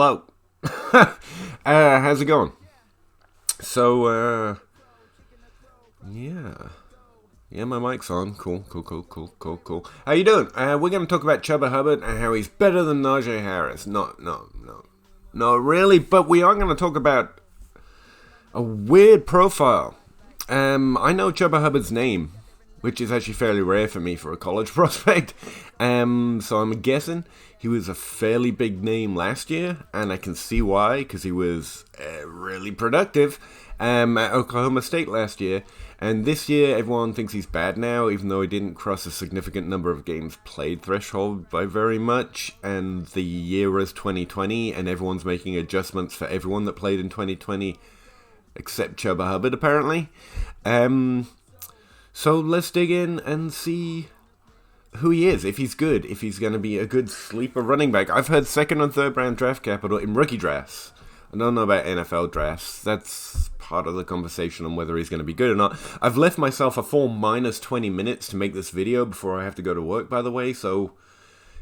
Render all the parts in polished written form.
Hello. How's it going? So, yeah. Yeah, my mic's on. Cool. How you doing? We're going to talk about Chuba Hubbard and how he's better than Najee Harris. Not really, but we are going to talk about a weird profile. I know Chuba Hubbard's name, which is actually fairly rare for me for a college prospect. So I'm guessing he was a fairly big name last year, and I can see why, because he was really productive at Oklahoma State last year. And this year, everyone thinks he's bad now, even though he didn't cross a significant number of games played threshold by very much. And the year is 2020, and everyone's making adjustments for everyone that played in 2020, except Chuba Hubbard, apparently. So let's dig in and see who he is, if he's good, if he's going to be a good sleeper running back. I've heard second and third round draft capital in rookie drafts. I don't know about NFL drafts. That's part of the conversation on whether he's going to be good or not. I've left myself a full minus 20 minutes to make this video before I have to go to work, by the way. So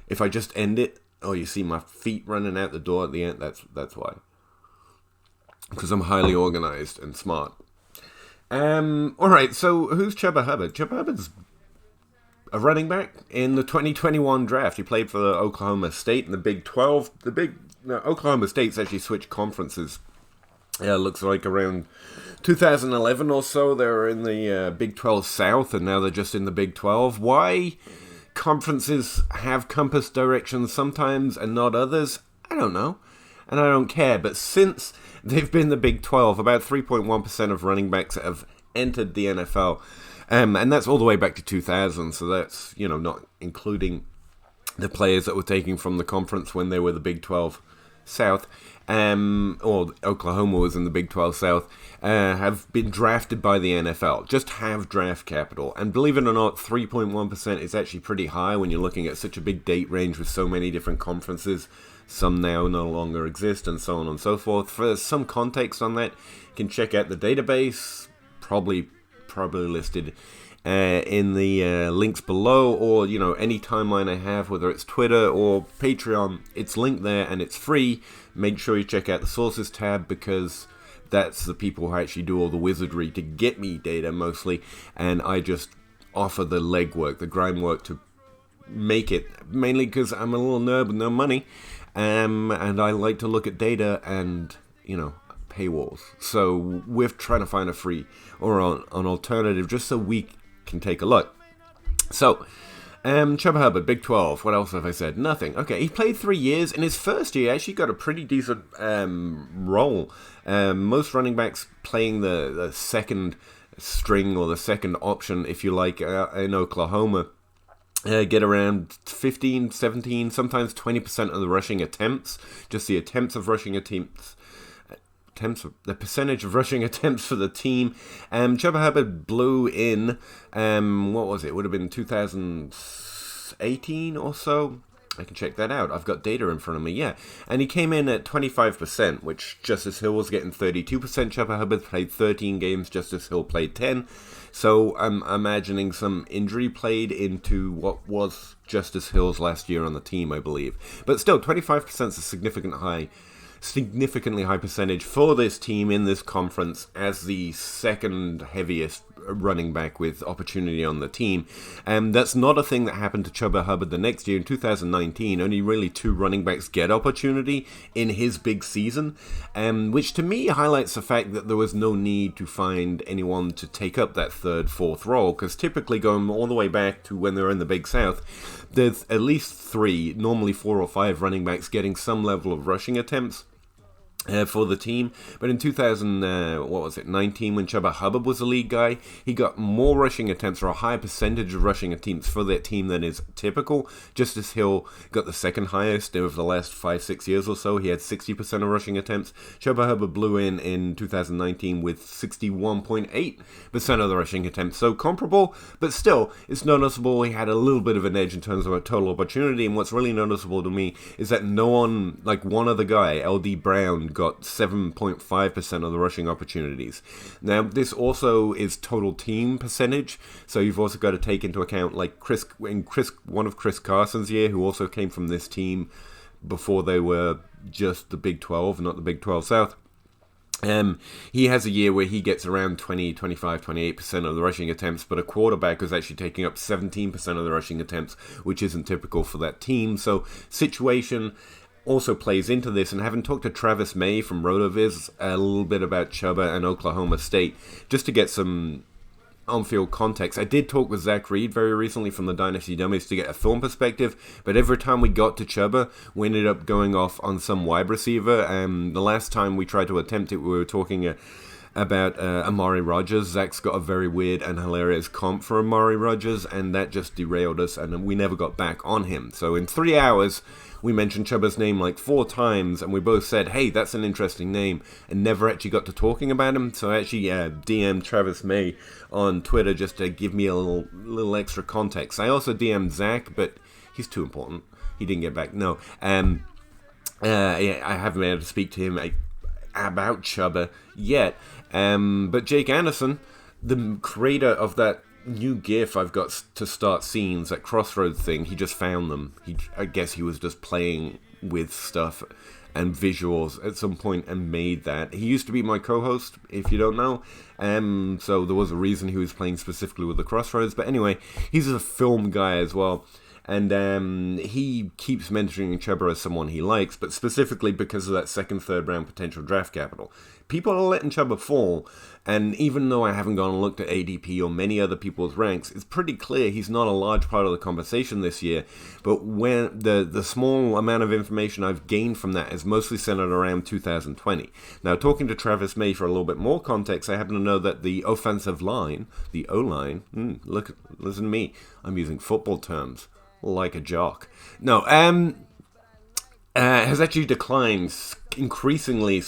if I just end it, oh, you see my feet running out the door at the end, that's why. Because I'm highly organized and smart. Alright, so who's Chuba Hubbard? Chuba Hubbard's a running back in the 2021 draft. He played for Oklahoma State in the Big 12. Oklahoma State's actually switched conferences. Looks like around 2011 or so. They were in the Big 12 South, and now they're just in the Big 12. Why conferences have compass directions sometimes and not others, I don't know. And I don't care. But since they've been the Big 12, about 3.1% of running backs have entered the NFL. And that's all the way back to 2000, so that's, not including the players that were taken from the conference when they were the Big 12 South, or Oklahoma was in the Big 12 South, have been drafted by the NFL, just have draft capital. And believe it or not, 3.1% is actually pretty high when you're looking at such a big date range with so many different conferences. Some now no longer exist, and so on and so forth. For some context on that, you can check out the database, probably listed in the links below, or any timeline I have, whether it's Twitter or Patreon. It's linked there and it's free. Make sure you check out the sources tab, because that's the people who actually do all the wizardry to get me data mostly, and I just offer the legwork, the grind work to make it, mainly because I'm a little nerd with no money, and I like to look at data and paywalls. So we're trying to find a free or an alternative just so we can take a look. So, Chuba Hubbard, Big 12. What else have I said? Nothing. Okay, he played 3 years. In his first year, actually got a pretty decent role. Most running backs playing the second string or the second option, if you like, in Oklahoma, get around 15, 17, sometimes 20% of the rushing attempts. Just the attempts of rushing attempts. The percentage of rushing attempts for the team. Chuba Hubbard blew in, what was it? Would have been 2018 or so. I can check that out. I've got data in front of me, yeah. And he came in at 25%, which Justice Hill was getting 32%. Chuba Hubbard played 13 games, Justice Hill played 10. So I'm imagining some injury played into what was Justice Hill's last year on the team, I believe. But still, 25% is a significantly high percentage for this team in this conference as the second heaviest running back with opportunity on the team. That's not a thing that happened to Chuba Hubbard the next year. In 2019, only really 2 running backs get opportunity in his big season, which to me highlights the fact that there was no need to find anyone to take up that third, fourth role, because typically going all the way back to when they were in the Big South, there's at least 3, normally 4 or 5 running backs getting some level of rushing attempts for the team. But in 2019, when Chuba Hubbard was the lead guy, he got more rushing attempts, or a higher percentage of rushing attempts for that team than is typical. Justice Hill got the second highest over the last 5-6 years or so. He had 60% of rushing attempts. Chuba Hubbard blew in 2019 with 61.8% of the rushing attempts. So comparable, but still, it's noticeable he had a little bit of an edge in terms of a total opportunity. And what's really noticeable to me is that no one, like one other guy, LD Brown, got 7.5% of the rushing opportunities. Now, this also is total team percentage, so you've also got to take into account, like one of Chris Carson's year, who also came from this team before they were just the Big 12, not the Big 12 South. He has a year where he gets around 20, 25, 28% of the rushing attempts, but a quarterback is actually taking up 17% of the rushing attempts, which isn't typical for that team. So situation also plays into this, and having talked to Travis May from RotoViz a little bit about Chuba and Oklahoma State, just to get some on-field context. I did talk with Zach Reed very recently from the Dynasty Dummies to get a film perspective, but every time we got to Chuba, we ended up going off on some wide receiver. The last time we tried to attempt it, we were talking about Amari Rogers. Zach's got a very weird and hilarious comp for Amari Rogers, and that just derailed us, and we never got back on him. So in 3 hours, we mentioned Chuba's name like 4 times, and we both said, hey, that's an interesting name, and never actually got to talking about him. So I actually DM'd Travis May on Twitter just to give me a little extra context. I also DM'd Zach, but he's too important. He didn't get back. No. I haven't been able to speak to him about Chuba yet. But Jake Anderson, the creator of that new GIF I've got to start scenes, that Crossroads thing, he just found them. I guess he was just playing with stuff and visuals at some point and made that. He used to be my co-host, if you don't know, so there was a reason he was playing specifically with the Crossroads. But anyway, he's a film guy as well, and he keeps mentioning Chuba as someone he likes, but specifically because of that second, third round potential draft capital. People are letting Chuba fall, and even though I haven't gone and looked at ADP or many other people's ranks, it's pretty clear he's not a large part of the conversation this year. But when the small amount of information I've gained from that is mostly centered around 2020. Now, talking to Travis May for a little bit more context, I happen to know that the offensive line, the O-line, listen to me, I'm using football terms like a jock. No, has actually declined increasingly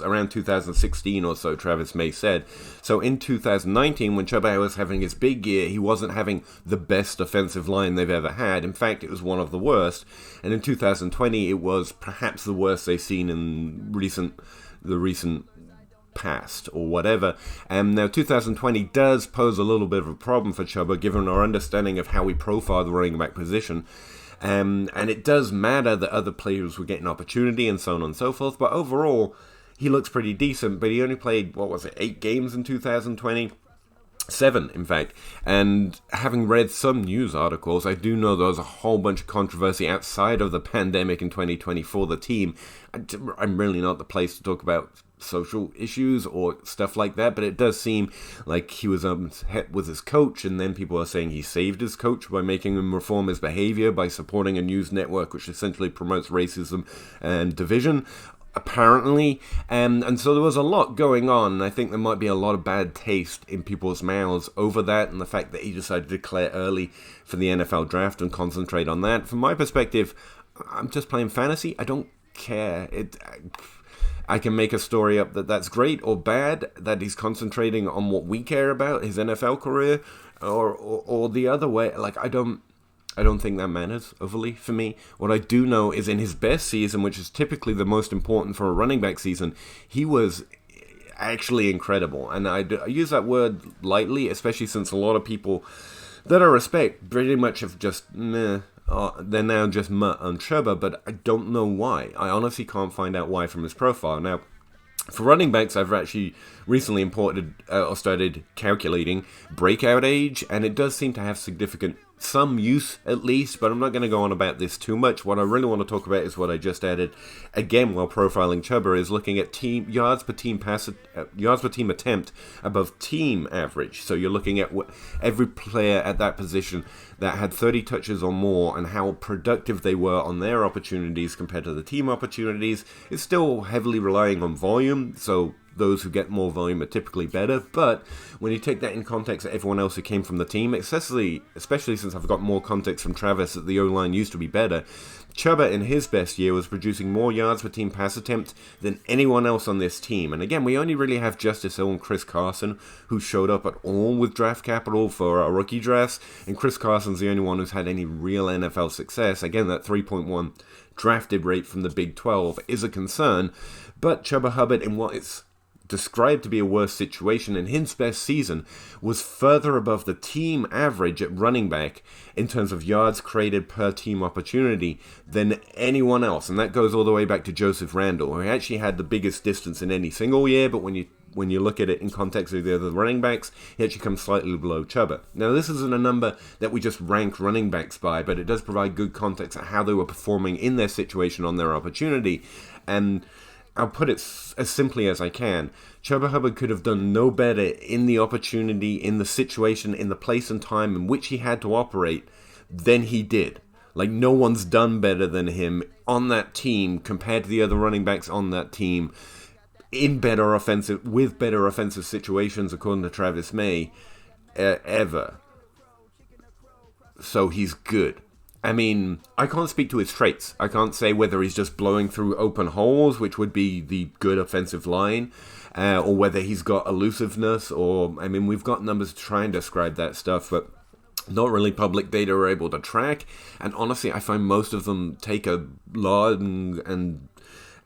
around 2016 or so, Travis May said. So in 2019, when Chuba was having his big year, he wasn't having the best offensive line they've ever had. In fact, it was one of the worst. And in 2020, it was perhaps the worst they've seen in the recent past or whatever. And now 2020 does pose a little bit of a problem for Chuba, given our understanding of how we profile the running back position. And it does matter that other players were getting opportunity and so on and so forth, but overall, he looks pretty decent. But he only played, 8 games in 2020? 7, in fact. And having read some news articles, I do know there was a whole bunch of controversy outside of the pandemic in 2020 for the team. I'm really not the place to talk about social issues or stuff like that, but it does seem like he was with his coach, and then people are saying he saved his coach by making him reform his behavior by supporting a news network which essentially promotes racism and division, apparently. And so there was a lot going on, and I think there might be a lot of bad taste in people's mouths over that, and the fact that he decided to declare early for the NFL draft and concentrate on that. From my perspective, I'm just playing fantasy. I don't care. I can make a story up that's great or bad, that he's concentrating on what we care about, his NFL career, or the other way. Like, I don't think that matters overly for me. What I do know is in his best season, which is typically the most important for a running back season, he was actually incredible. And I use that word lightly, especially since a lot of people that I respect pretty much have just they're now just mutt on Chuba, but I don't know why. I honestly can't find out why from his profile. Now, for running backs, I've actually recently imported or started calculating breakout age, and it does seem to have some use at least, but I'm not going to go on about this too much. What I really want to talk about is what I just added again while profiling Chuba, is looking at yards per team attempt above team average. So you're looking at every player at that position that had 30 touches or more and how productive they were on their opportunities compared to the team opportunities. It's still heavily relying on volume, so those who get more volume are typically better, but when you take that in context of everyone else who came from the team, especially since I've got more context from Travis that the O-line used to be better, Chuba in his best year was producing more yards per team pass attempt than anyone else on this team. And again, we only really have Justice Hill and Chris Carson who showed up at all with draft capital for our rookie drafts, and Chris Carson's the only one who's had any real NFL success. Again, that 3.1 drafted rate from the Big 12 is a concern, but Chuba Hubbard, in what it's described to be a worse situation, and his best season was further above the team average at running back in terms of yards created per team opportunity than anyone else. And that goes all the way back to Joseph Randle, who actually had the biggest distance in any single year, but when you look at it in context of the other running backs, he actually comes slightly below Chuba. Now, this isn't a number that we just rank running backs by, but it does provide good context of how they were performing in their situation on their opportunity. And I'll put it as simply as I can. Chuba Hubbard could have done no better in the opportunity, in the situation, in the place and time in which he had to operate than he did. Like, no one's done better than him on that team compared to the other running backs on that team with better offensive situations, according to Travis May, ever. So he's good. I mean, I can't speak to his traits. I can't say whether he's just blowing through open holes, which would be the good offensive line, or whether he's got elusiveness, or, I mean, we've got numbers to try and describe that stuff, but not really public data we're able to track. And honestly, I find most of them take a long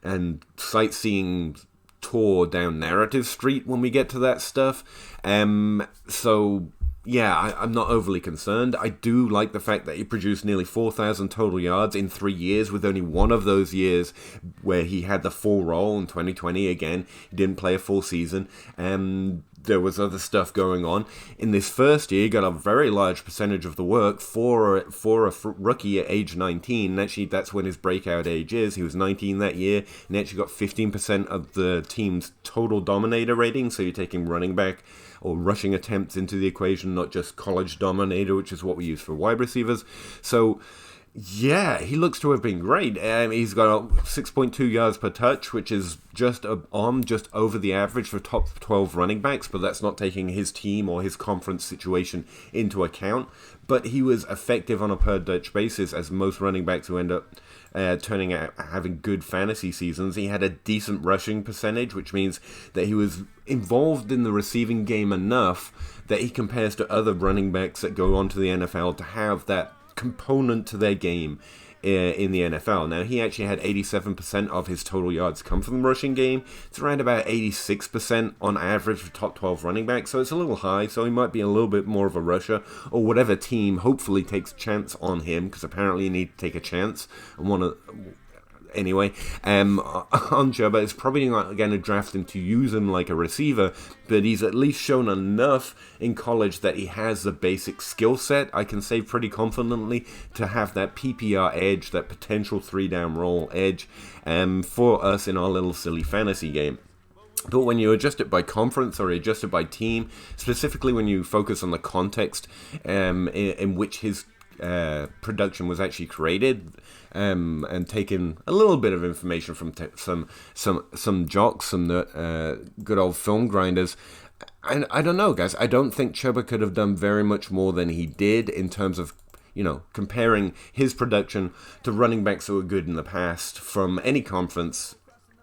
and sightseeing tour down narrative street when we get to that stuff. So yeah, I'm not overly concerned. I do like the fact that he produced nearly 4,000 total yards in 3 years, with only one of those years where he had the full role in 2020. Again, he didn't play a full season. There was other stuff going on. In this first year, he got a very large percentage of the work for a rookie at age 19. Actually, that's when his breakout age is. He was 19 that year, and he actually got 15% of the team's total dominator rating. So you're taking running back or rushing attempts into the equation, not just college dominator, which is what we use for wide receivers. So yeah, he looks to have been great. He's got 6.2 yards per touch, which is just over the average for top 12 running backs, but that's not taking his team or his conference situation into account. But he was effective on a per touch basis, as most running backs who end up turning out having good fantasy seasons. He had a decent rushing percentage, which means that he was involved in the receiving game enough that he compares to other running backs that go on to the NFL to have that component to their game in the NFL. Now, he actually had 87% of his total yards come from the rushing game. It's around about 86% on average for top 12 running backs, so it's a little high, so he might be a little bit more of a rusher, or whatever team hopefully takes a chance on him, because apparently you need to take a chance and want to... Anyway, on Chuba, it's probably not going to draft him to use him like a receiver, but he's at least shown enough in college that he has the basic skill set, I can say pretty confidently, to have that PPR edge, that potential 3-down roll edge, for us in our little silly fantasy game. But when you adjust it by conference or adjust it by team, specifically when you focus on the context in which his production was actually created, and taken a little bit of information from some jocks, some good old film grinders. And I don't know, guys. I don't think Chuba could have done very much more than he did in terms of, comparing his production to running backs who were good in the past from any conference.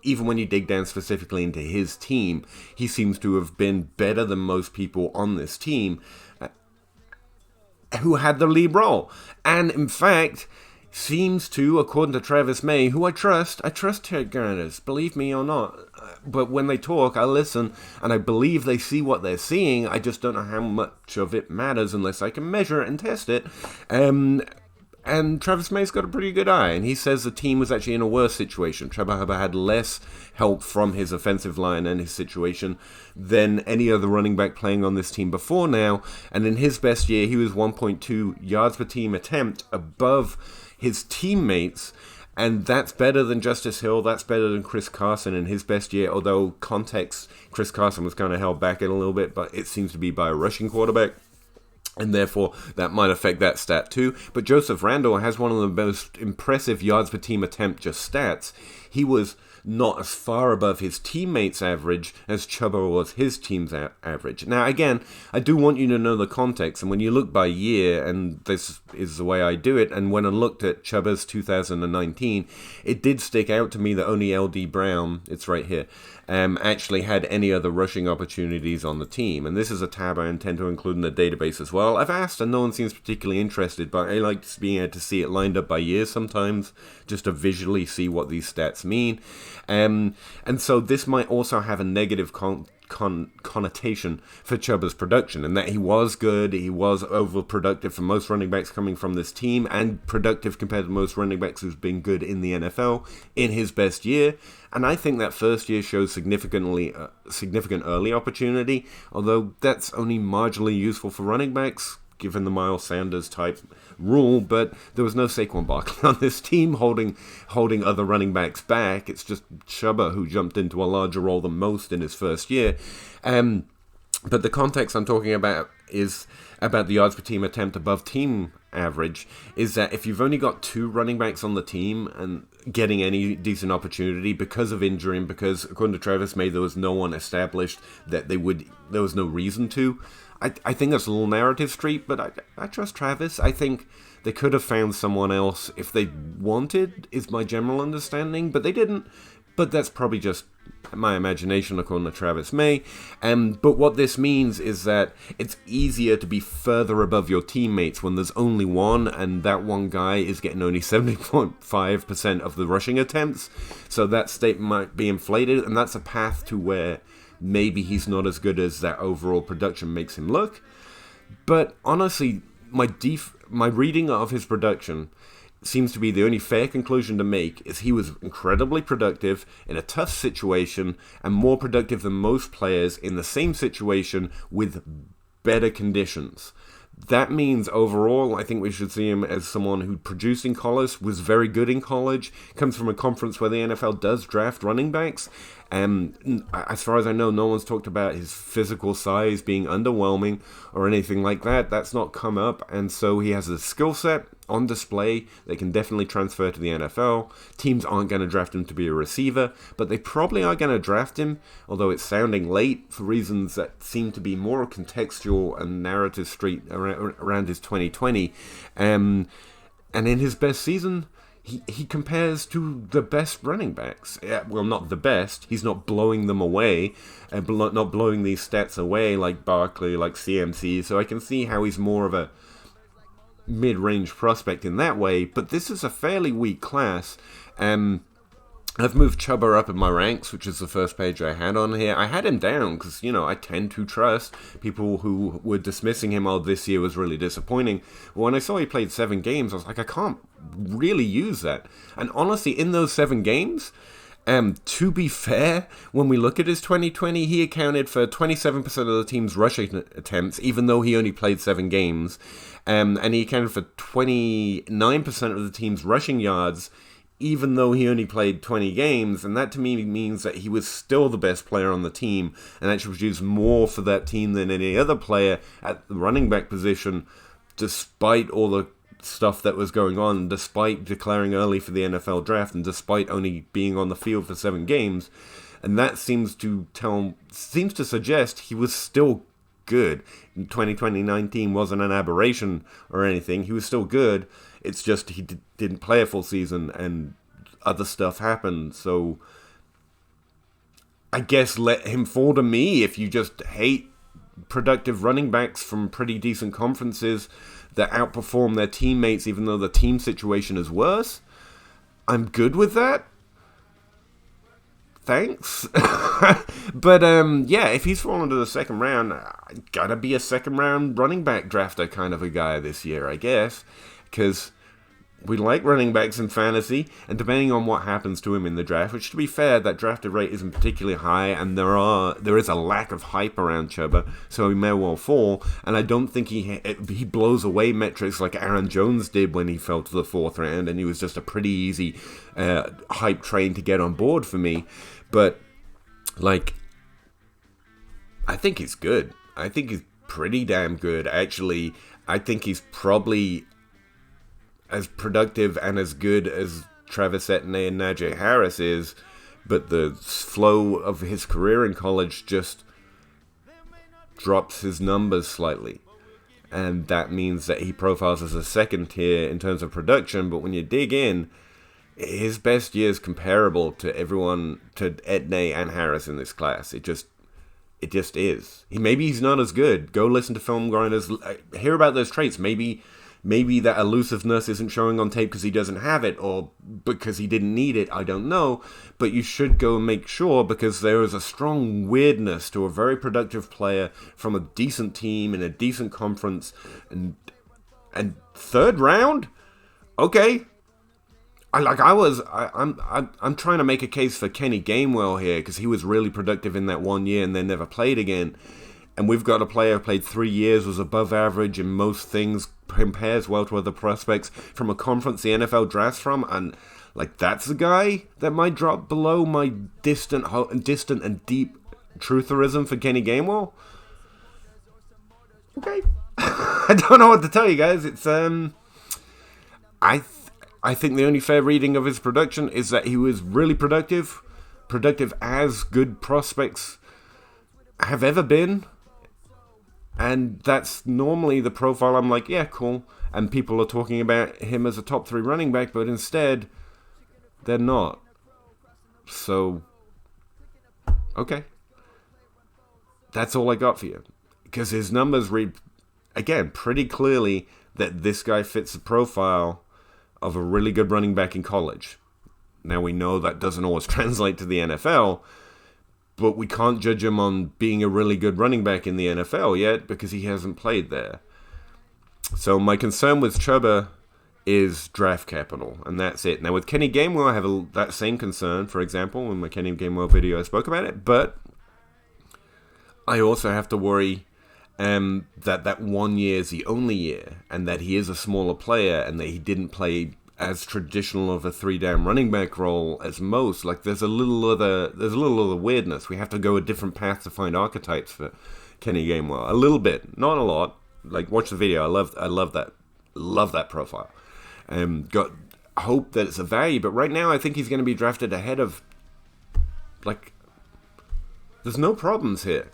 Even when you dig down specifically into his team, he seems to have been better than most people on this team who had the lead role. And in fact, seems to, according to Travis May, who I trust Ted Grinders, believe me or not, but when they talk, I listen, and I believe they see what they're seeing. I just don't know how much of it matters unless I can measure it and test it. And Travis May's got a pretty good eye, and he says the team was actually in a worse situation. Chuba Hubbard had less help from his offensive line and his situation than any other running back playing on this team before now, and in his best year, he was 1.2 yards per team attempt above his teammates, and that's better than Justice Hill, that's better than Chris Carson in his best year, although context, Chris Carson was kind of held back in a little bit, but it seems to be by a rushing quarterback. And therefore, that might affect that stat too. But Joseph Randle has one of the most impressive yards per team attempt just stats. He was not as far above his teammates' average as Chuba was his team's average. Now, again, I do want you to know the context. And when you look by year, and this is the way I do it, and when I looked at Chuba's 2019, it did stick out to me that only L.D. Brown, it's right here, actually had any other rushing opportunities on the team. And this is a tab I intend to include in the database as well. well. I've asked and no one seems particularly interested, but I like being able to see it lined up by years sometimes, just to visually see what these stats mean. And so this might also have a negative connotation for Chuba's production, and that he was good, he was overproductive for most running backs coming from this team, and productive compared to most running backs who's been good in the NFL in his best year. And I think that first year shows significant early opportunity, although that's only marginally useful for running backs, given the Miles Sanders type rule. But there was no Saquon Barkley on this team holding other running backs back. It's just Chuba who jumped into a larger role than most in his first year. But the context I'm talking about is about the yards per team attempt above team average, is that if you've only got 2 running backs on the team and getting any decent opportunity because of injury and because, according to Travis May, there was no one established that there was no reason to, I think that's a little narrative street, but I trust Travis. I think they could have found someone else if they wanted, is my general understanding, but they didn't. But that's probably just my imagination, according to Travis May. But what this means is that it's easier to be further above your teammates when there's only one, and that one guy is getting only 70.5% of the rushing attempts. So that statement might be inflated, and that's a path to where maybe he's not as good as that overall production makes him look. But honestly, my reading of his production seems to be the only fair conclusion to make is he was incredibly productive in a tough situation and more productive than most players in the same situation with better conditions. That means overall, I think we should see him as someone who produced in college, was very good in college, comes from a conference where the NFL does draft running backs. As far as I know, no one's talked about his physical size being underwhelming or anything like that. That's not come up, and so he has a skill set on display that can definitely transfer to the NFL. Teams aren't going to draft him to be a receiver, but they probably are going to draft him, although it's sounding late for reasons that seem to be more contextual and narrative street around his 2020. And in his best season, he compares to the best running backs. Well, not the best. He's not blowing them away, not blowing these stats away like Barkley, like CMC. So I can see how he's more of a mid-range prospect in that way. But this is a fairly weak class. I've moved Chuba up in my ranks, which is the first page I had on here. I had him down because, I tend to trust people who were dismissing him, this year was really disappointing. When I saw he played 7 games, I was like, I can't really use that. And honestly, in those 7 games, to be fair, when we look at his 2020, he accounted for 27% of the team's rushing attempts, even though he only played 7 games. And he accounted for 29% of the team's rushing yards, even though he only played 20 games, and that to me means that he was still the best player on the team and actually produced more for that team than any other player at the running back position, despite all the stuff that was going on, despite declaring early for the NFL draft, and despite only being on the field for 7 games. And that seems to suggest he was still good. 2019 wasn't an aberration or anything. He was still good. It's just he didn't play a full season and other stuff happened. So I guess let him fall to me if you just hate productive running backs from pretty decent conferences that outperform their teammates even though the team situation is worse. I'm good with that. Thanks. But if he's fallen to the second round, I gotta be a second round running back drafter kind of a guy this year, I guess. Because we like running backs in fantasy, and depending on what happens to him in the draft, which to be fair, that drafted rate isn't particularly high, and there is a lack of hype around Chuba, so he may well fall. And I don't think he blows away metrics like Aaron Jones did when he fell to the 4th round, and he was just a pretty easy hype train to get on board for me. But I think he's good. I think he's pretty damn good. Actually, I think he's probably as productive and as good as Travis Etienne and Najee Harris is, but the flow of his career in college just drops his numbers slightly. And that means that he profiles as a second tier in terms of production, but when you dig in, his best year is comparable to Etienne and Harris in this class. It just is. Maybe he's not as good. Go listen to Film Grinders. Hear about those traits. Maybe that elusiveness isn't showing on tape because he doesn't have it or because he didn't need it. I don't know. But you should go and make sure, because there is a strong weirdness to a very productive player from a decent team in a decent conference. And third round? Okay. I'm trying to make a case for Kenny Gainwell here, because he was really productive in that 1 year and then never played again. And we've got a player who played 3 years, was above average in most things, compares well to other prospects from a conference the NFL drafts from, and that's the guy that might drop below my distant and deep trutherism for Kenny Gainwell. Okay, I don't know what to tell you guys. It's I think the only fair reading of his production is that he was really productive as good prospects have ever been. And that's normally the profile I'm like, yeah, cool. And people are talking about him as a top 3 running back, but instead, they're not. So, okay. That's all I got for you. Because his numbers read, again, pretty clearly that this guy fits the profile of a really good running back in college. Now, we know that doesn't always translate to the NFL, but we can't judge him on being a really good running back in the NFL yet because he hasn't played there. So my concern with Chuba is draft capital, and that's it. Now, with Kenny Gainwell, I have that same concern, for example. In my Kenny Gainwell video, I spoke about it, but I also have to worry that 1 year is the only year, and that he is a smaller player, and that he didn't play as traditional of a 3-down running back role as most. There's a little other weirdness. We have to go a different path to find archetypes for Kenny Gainwell. A little bit, not a lot. Watch the video. I love that profile. Got hope that it's a value, but right now I think he's going to be drafted ahead of. There's no problems here.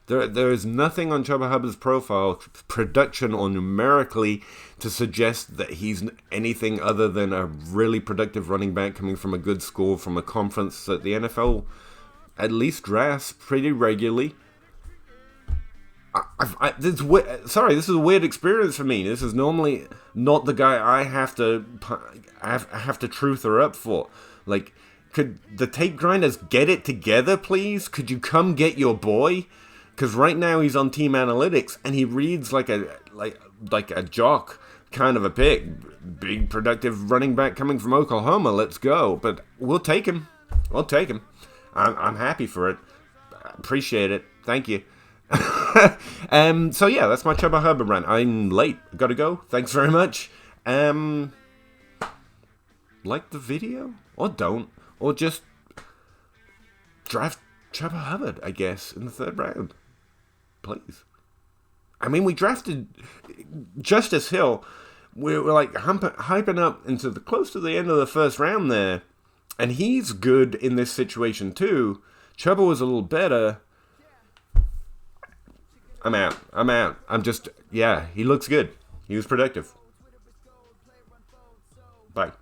There is nothing on Chuba Hubbard's profile, production or numerically, to suggest that he's anything other than a really productive running back coming from a good school, from a conference that the NFL at least drafts pretty regularly. This is a weird experience for me. This is normally not the guy I have to truth her up for. Could the tape grinders get it together, please? Could you come get your boy? Because right now he's on team analytics and he reads like a jock kind of a pick. Big productive running back coming from Oklahoma. Let's go. But we'll take him. I'm happy for it. Appreciate it. Thank you. So yeah, that's my Chuba Hubbard rant. I'm late. Gotta go. Thanks very much. Like the video? Or don't. Or just draft Chuba Hubbard, I guess, in the 3rd round. Please. I mean, we drafted Justice Hill. We were hyping up into close to the end of the 1st round there. And he's good in this situation too. Chuba was a little better. I'm out. Yeah, he looks good. He was productive. Bye.